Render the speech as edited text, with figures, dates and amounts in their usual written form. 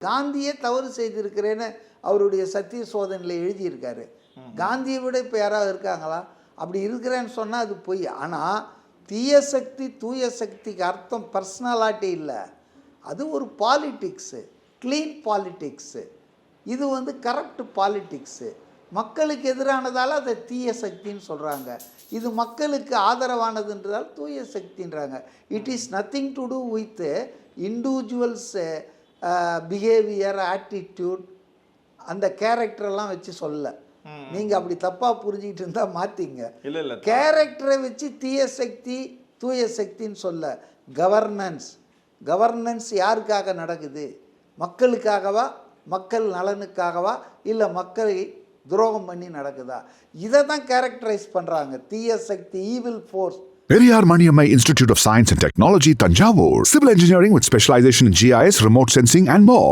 காந்தியே தவறு செய்திருக்கிறேன்னு அவருடைய சத்திய சோதனையில் எழுதியிருக்காரு. காந்தியை விட இப்போ யாராவது இருக்காங்களா? அப்படி இருக்கிறேன்னு சொன்னால் அது பொய். ஆனால் தீய சக்தி தூய சக்திக்கு அர்த்தம் பர்சனாலிட்டி இல்லை, அது ஒரு பாலிட்டிக்ஸு, க்ளீன் பாலிட்டிக்ஸு. இது கரப்ட் பாலிட்டிக்ஸு. மக்களுக்கு எதிரானதால் அதை தீய சக்தின்னு சொல்கிறாங்க. இது மக்களுக்கு ஆதரவானதுன்றதால் தூய சக்தின்றாங்க. It is nothing to do with individuals behaviour, attitude, அந்த கேரக்டரெல்லாம் வச்சு சொல்ல. நீங்கள் அப்படி தப்பாக புரிஞ்சிக்கிட்டு இருந்தால் மாற்றிங்க. இல்லை கேரக்டரை வச்சு தீய சக்தி தூய சக்தின்னு சொல்ல. கவர்னன்ஸ் யாருக்காக நடக்குது? மக்களுக்காகவா, மக்கள் நலனுக்காகவா, இல்லை மக்களை துரோகம் பண்ணி நடக்குதா? இதை தான் கேரக்டரைஸ் பண்ணுறாங்க தீய சக்தி, evil force. Periyar Maniammai Institute of Science and Technology, Tanjavur. Civil engineering with specialization in GIS, remote sensing and more.